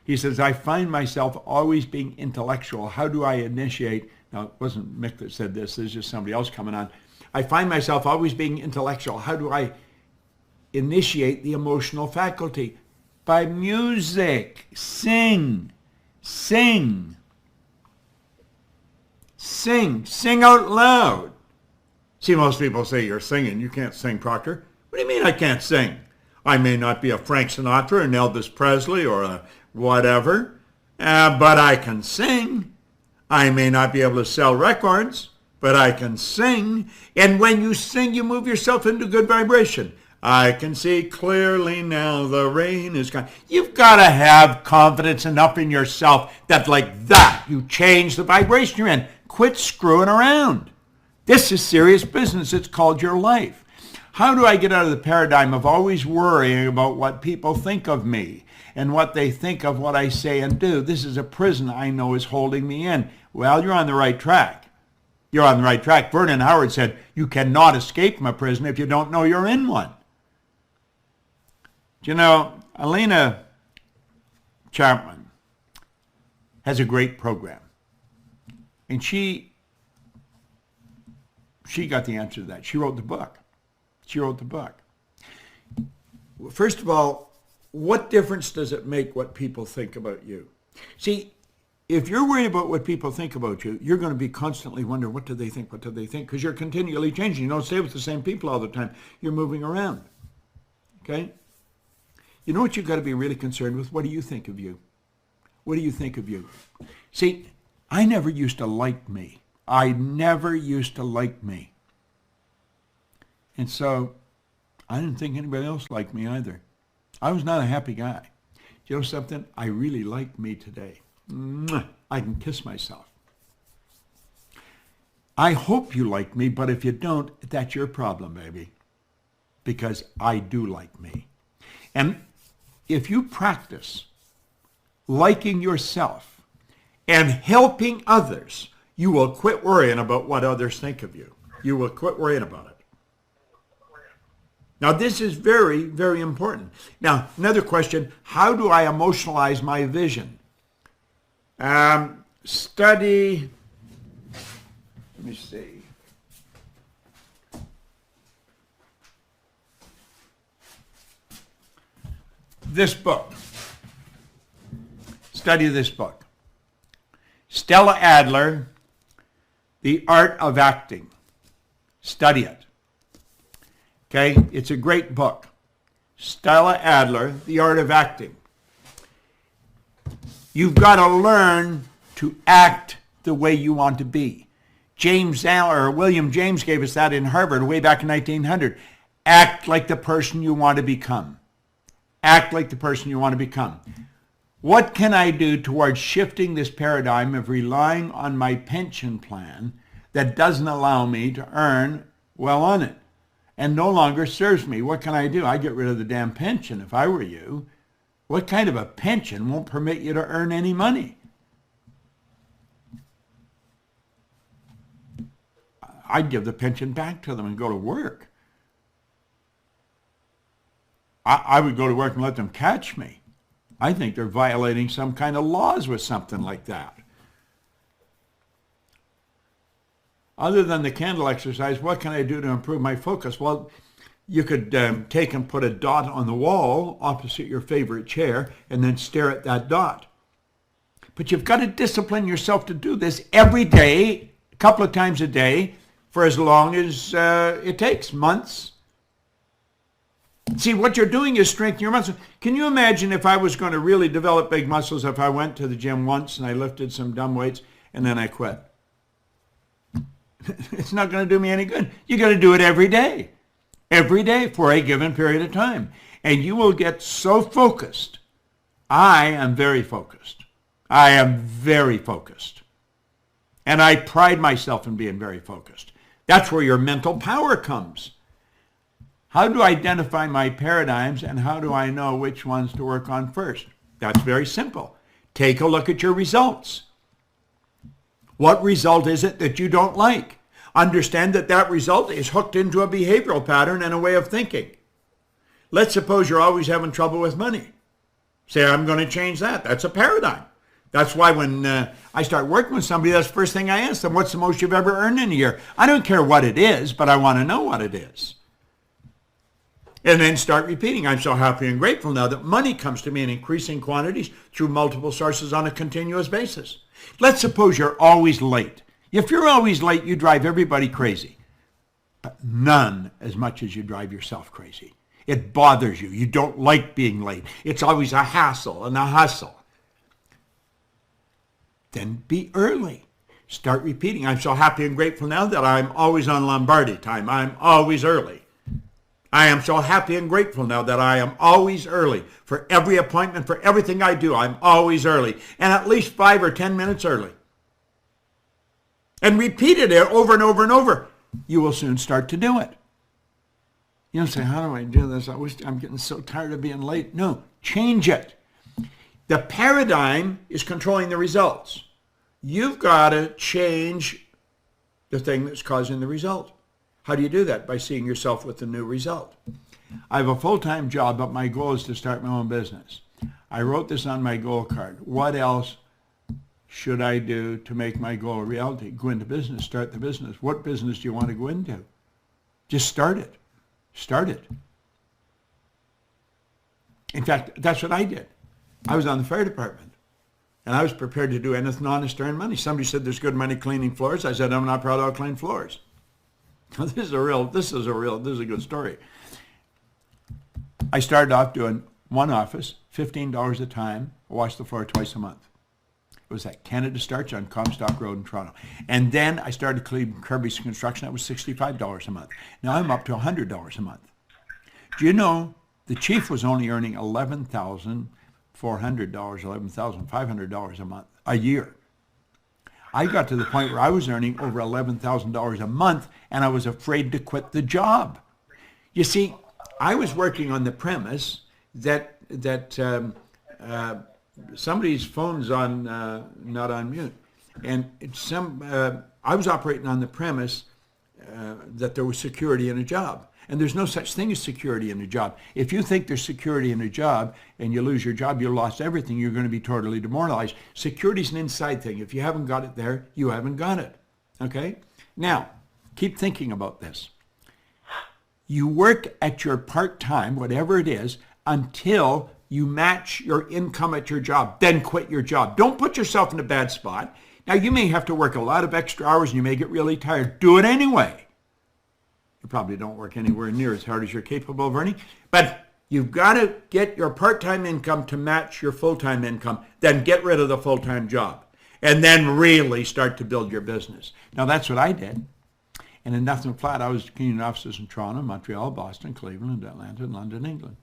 [SPEAKER 1] He says, I find myself always being intellectual. How do I initiate? Now, it wasn't Mick that said this. There's just somebody else coming on. I find myself always being intellectual. How do I initiate the emotional faculty? By music. Sing. Sing. Sing. Sing out loud. See, most people say you're singing. You can't sing, Proctor. What do you mean I can't sing? I may not be a Frank Sinatra, an Elvis Presley, or a whatever, but I can sing. I may not be able to sell records, but I can sing. And when you sing, you move yourself into good vibration. I can see clearly now the rain is gone. You've got to have confidence enough in yourself that like that, you change the vibration you're in. Quit screwing around. This is serious business. It's called your life. How do I get out of the paradigm of always worrying about what people think of me and what they think of what I say and do? This is a prison I know is holding me in. Well, you're on the right track. You're on the right track. Vernon Howard said, you cannot escape from a prison if you don't know you're in one. Do you know, Alina Chapman has a great program. And she got the answer to that. She wrote the book. First of all, what difference does it make what people think about you? See, if you're worried about what people think about you, you're going to be constantly wondering, what do they think, because you're continually changing. You don't stay with the same people all the time. You're moving around, okay? You know what you've got to be really concerned with? What do you think of you? What do you think of you? See, I never used to like me. And so I didn't think anybody else liked me either. I was not a happy guy. You know something? I really like me today. Mwah! I can kiss myself. I hope you like me, but if you don't, that's your problem, baby. Because I do like me. And if you practice liking yourself and helping others, you will quit worrying about what others think of you. You will quit worrying about it. Now, this is very, very important. Now, another question, how do I emotionalize my vision? Study, let me see. This book. Study this book. Stella Adler, The Art of Acting. Study it. Okay, it's a great book. Stella Adler, The Art of Acting. You've got to learn to act the way you want to be. William James gave us that in Harvard way back in 1900. Act like the person you want to become. Act like the person you want to become. What can I do towards shifting this paradigm of relying on my pension plan that doesn't allow me to earn well on it and no longer serves me? What can I do? I'd get rid of the damn pension if I were you. What kind of a pension won't permit you to earn any money? I'd give the pension back to them and go to work. I would go to work and let them catch me. I think they're violating some kind of laws with something like that. Other than the candle exercise, what can I do to improve my focus? Well, you could take and put a dot on the wall opposite your favorite chair and then stare at that dot. But you've got to discipline yourself to do this every day, a couple of times a day, for as long as it takes, months, See, what you're doing is strengthening your muscles. Can you imagine if I was going to really develop big muscles if I went to the gym once and I lifted some dumb weights and then I quit? It's not going to do me any good. You got to do it every day for a given period of time. And you will get so focused. I am very focused. I am very focused. And I pride myself in being very focused. That's where your mental power comes. How do I identify my paradigms and how do I know which ones to work on first? That's very simple. Take a look at your results. What result is it that you don't like? Understand that that result is hooked into a behavioral pattern and a way of thinking. Let's suppose you're always having trouble with money. Say, I'm going to change that. That's a paradigm. That's why when I start working with somebody, that's the first thing I ask them, what's the most you've ever earned in a year? I don't care what it is, but I want to know what it is. And then start repeating, I'm so happy and grateful now that money comes to me in increasing quantities through multiple sources on a continuous basis. Let's suppose you're always late. If you're always late, you drive everybody crazy, but none as much as you drive yourself crazy. It bothers you. You don't like being late. It's always a hassle and a hustle. Then be early. Start repeating, I'm so happy and grateful now that I'm always on Lombardi time. I'm always early. I am so happy and grateful now that I am always early. For every appointment, for everything I do, I'm always early. And at least 5 or 10 minutes early. And repeat it over and over and over. You will soon start to do it. You don't say, how do I do this? I'm getting so tired of being late. No, change it. The paradigm is controlling the results. You've got to change the thing that's causing the result. How do you do that? By seeing yourself with the new result. I have a full-time job, but my goal is to start my own business. I wrote this on my goal card. What else should I do to make my goal a reality? Go into business, start the business. What business do you want to go into? Just start it. Start it. In fact, that's what I did. I was on the fire department, and I was prepared to do anything honest to earn money. Somebody said there's good money cleaning floors. I said, I'm not proud I'll clean floors. This is a good story. I started off doing one office, $15 a time. I washed the floor twice a month. It was at Canada Starch on Comstock Road in Toronto. And then I started cleaning Kirby's Construction. That was $65 a month. Now I'm up to $100 a month. Do you know the chief was only earning $11,400, $11,500 a month, a year. I got to the point where I was earning over $11,000 a month, and I was afraid to quit the job. You see, I was working on the premise that somebody's phone's on, not on mute, and I was operating on the premise that there was security in a job. And there's no such thing as security in a job. If you think there's security in a job and you lose your job, you lost everything, you're going to be totally demoralized. Security is an inside thing. If you haven't got it there, you haven't got it. Okay? Now, keep thinking about this. You work at your part-time, whatever it is, until you match your income at your job. Then quit your job. Don't put yourself in a bad spot. Now, you may have to work a lot of extra hours and you may get really tired. Do it anyway. You probably don't work anywhere near as hard as you're capable of earning, but you've got to get your part-time income to match your full-time income, then get rid of the full-time job, and then really start to build your business. Now, that's what I did. And in nothing flat, I was cleaning offices in Toronto, Montreal, Boston, Cleveland, Atlanta, and London, England.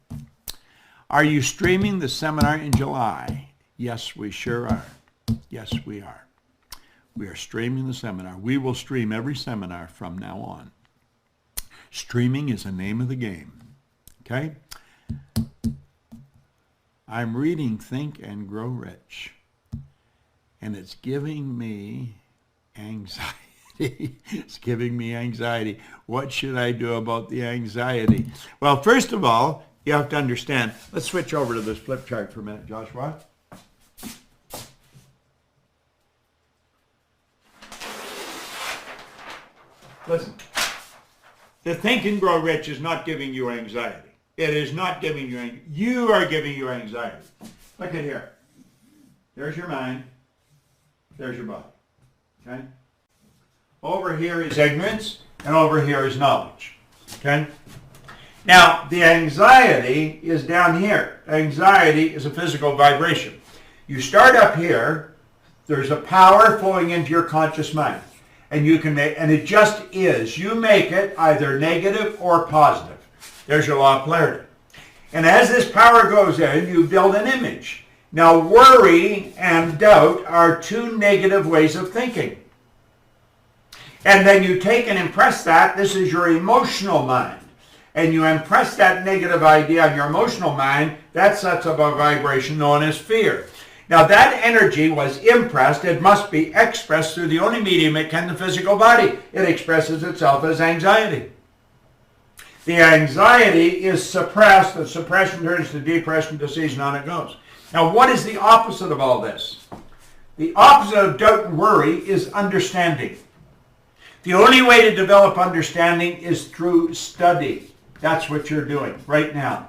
[SPEAKER 1] Are you streaming the seminar in July? Yes, we sure are. Yes, we are. We are streaming the seminar. We will stream every seminar from now on. Streaming is the name of the game, okay? I'm reading Think and Grow Rich, and it's giving me anxiety. It's giving me anxiety. What should I do about the anxiety? Well, first of all, you have to understand. Let's switch over to this flip chart for a minute, Joshua. Listen. The Think and Grow Rich is not giving you anxiety. It is not giving you anxiety. You are giving you anxiety. Look at here. There's your mind. There's your body. Okay? Over here is ignorance, and over here is knowledge. Okay? Now, the anxiety is down here. Anxiety is a physical vibration. You start up here, there's a power flowing into your conscious mind. And you can make, and it just is. You make it either negative or positive. There's your law of polarity. And as this power goes in, you build an image. Now, worry and doubt are two negative ways of thinking. And then you take and impress that. This is your emotional mind. And you impress that negative idea on your emotional mind. That sets up a vibration known as fear. Now, that energy was impressed. It must be expressed through the only medium it can, the physical body. It expresses itself as anxiety. The anxiety is suppressed. The suppression turns to depression, disease, and on it goes. Now, what is the opposite of all this? The opposite of doubt and worry is understanding. The only way to develop understanding is through study. That's what you're doing right now.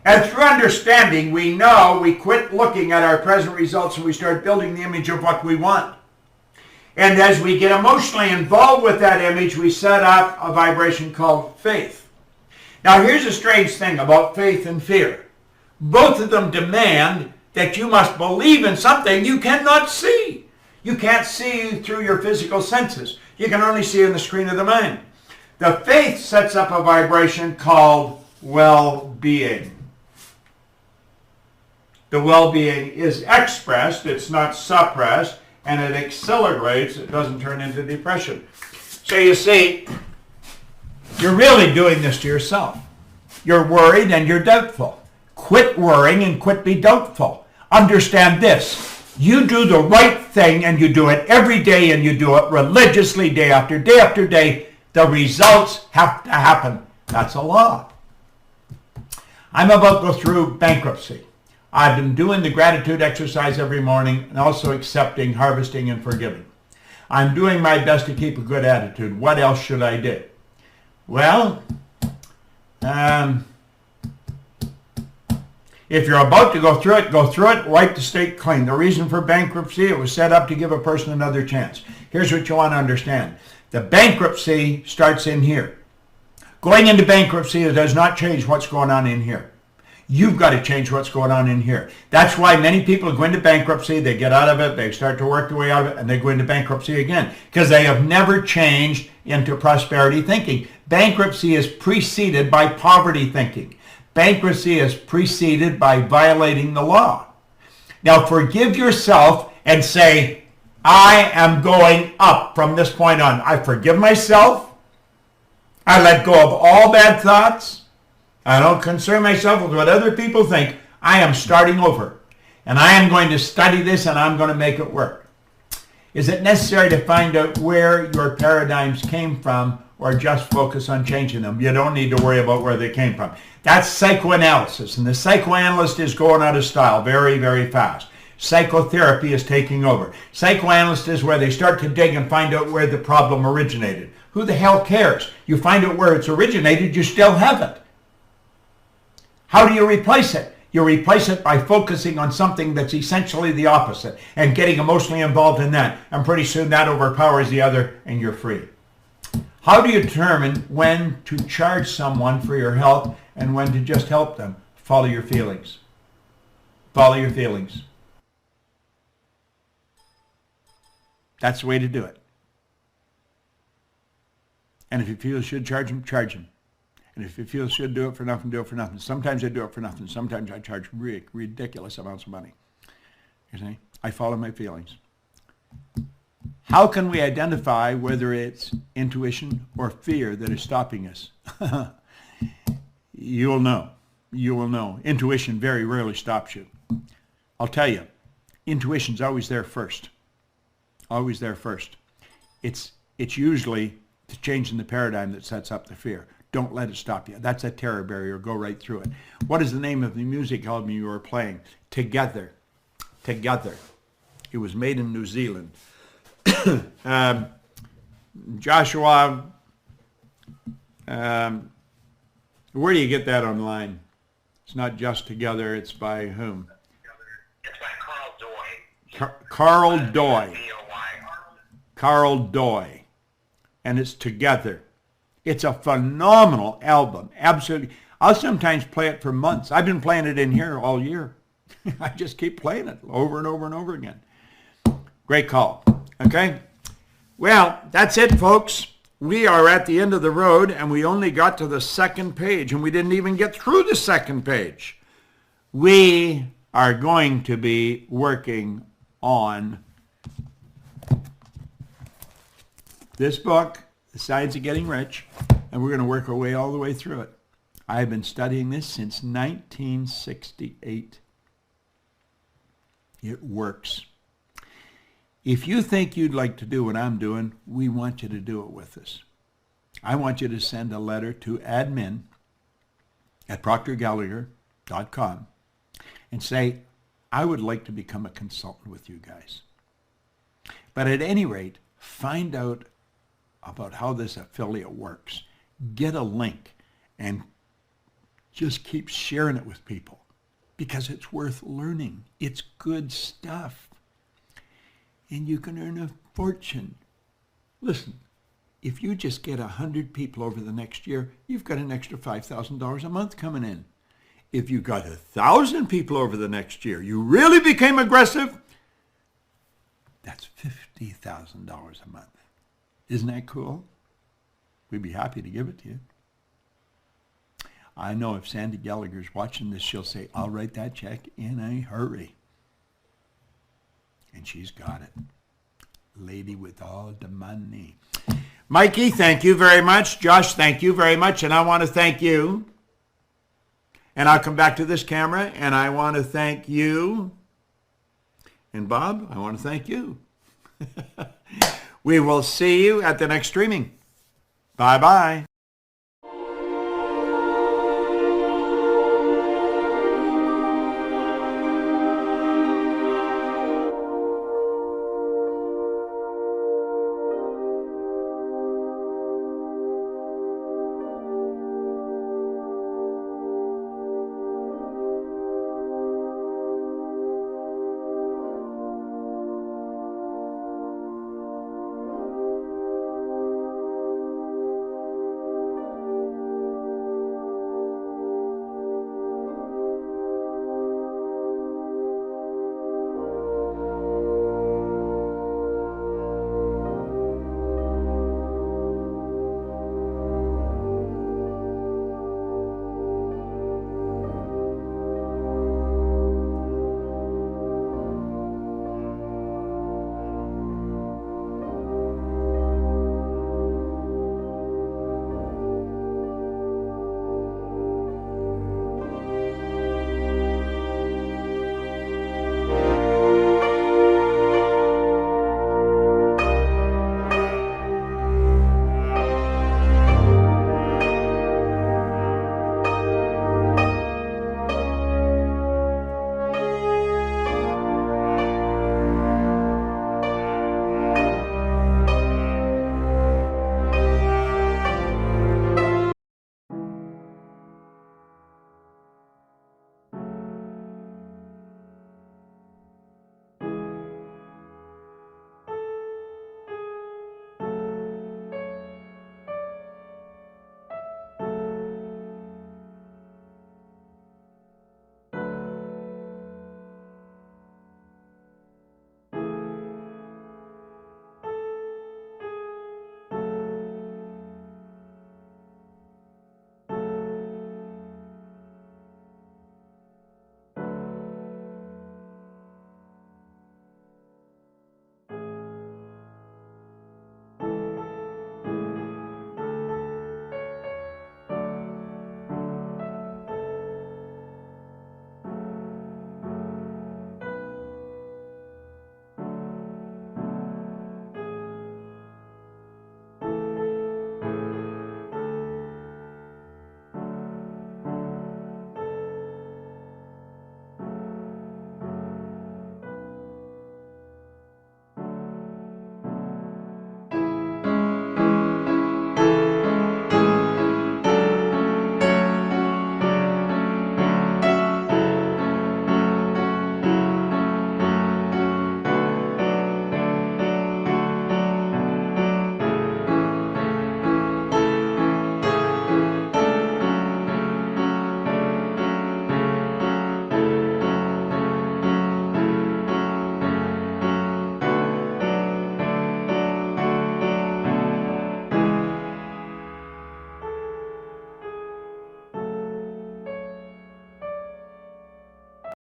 [SPEAKER 1] And through understanding, we know we quit looking at our present results and we start building the image of what we want. And as we get emotionally involved with that image, we set up a vibration called faith. Now, here's a strange thing about faith and fear. Both of them demand that you must believe in something you cannot see. You can't see through your physical senses. You can only see on the screen of the mind. The faith sets up a vibration called well-being. The well-being is expressed, it's not suppressed, and it accelerates, it doesn't turn into depression. So you see, you're really doing this to yourself. You're worried and you're doubtful. Quit worrying and quit be doubtful. Understand this. You do the right thing and you do it every day and you do it religiously day after day after day. The results have to happen. That's a law. I'm about to go through bankruptcy. I've been doing the gratitude exercise every morning and also accepting, harvesting, and forgiving. I'm doing my best to keep a good attitude. What else should I do? Well, if you're about to go through it, wipe the slate clean. The reason for bankruptcy, it was set up to give a person another chance. Here's what you want to understand. The bankruptcy starts in here. Going into bankruptcy does not change what's going on in here. You've got to change what's going on in here. That's why many people go into bankruptcy, they get out of it, they start to work their way out of it, and they go into bankruptcy again because they have never changed into prosperity thinking. Bankruptcy is preceded by poverty thinking. Bankruptcy is preceded by violating the law. Now forgive yourself and say, I am going up from this point on. I forgive myself. I let go of all bad thoughts. I don't concern myself with what other people think. I am starting over. And I am going to study this and I'm going to make it work. Is it necessary to find out where your paradigms came from or just focus on changing them? You don't need to worry about where they came from. That's psychoanalysis. And the psychoanalyst is going out of style very, very fast. Psychotherapy is taking over. Psychoanalyst is where they start to dig and find out where the problem originated. Who the hell cares? You find out where it's originated, you still have it. How do you replace it? You replace it by focusing on something that's essentially the opposite and getting emotionally involved in that. And pretty soon that overpowers the other and you're free. How do you determine when to charge someone for your help and when to just help them? Follow your feelings. Follow your feelings. That's the way to do it. And if you feel you should charge them, charge them. And if you feel you should do it for nothing, do it for nothing. Sometimes I do it for nothing. Sometimes I charge ridiculous amounts of money. You see? I follow my feelings. How can we identify whether it's intuition or fear that is stopping us? You will know. You will know. Intuition very rarely stops you. I'll tell you, intuition's always there first. Always there first. It's usually the change in the paradigm that sets up the fear. Don't let it stop you. That's a terror barrier. Go right through it. What is the name of the music album you were playing? Together. Together. It was made in New Zealand. Joshua, where do you get that online? It's not just Together. It's by whom?
[SPEAKER 2] It's by Carl Doy.
[SPEAKER 1] Carl Doy.
[SPEAKER 2] D-O-Y.
[SPEAKER 1] Carl Doy. And it's Together. It's a phenomenal album. Absolutely. I'll sometimes play it for months. I've been playing it in here all year. I just keep playing it over and over and over again. Great call. Okay? Well, that's it, folks. We are at the end of the road, and we only got to the second page, and we didn't even get through the second page. We are going to be working on this book, The Science of Getting Rich, and we're going to work our way all the way through it. I have been studying this since 1968. It works. If you think you'd like to do what I'm doing, we want you to do it with us. I want you to send a letter to admin@proctorgallagher.com and say, I would like to become a consultant with you guys. But at any rate, find out about how this affiliate works. Get a link and just keep sharing it with people because it's worth learning. It's good stuff. And you can earn a fortune. Listen, if you just get 100 people over the next year, you've got an extra $5,000 a month coming in. If you got 1,000 people over the next year, you really became aggressive, that's $50,000 a month. Isn't that cool? We'd be happy to give it to you. I know if Sandy Gallagher's watching this, she'll say, I'll write that check in a hurry. And she's got it. Lady with all the money. Mikey, thank you very much. Josh, thank you very much. And I want to thank you. And I'll come back to this camera, and I want to thank you. And Bob, I want to thank you. We will see you at the next streaming. Bye-bye.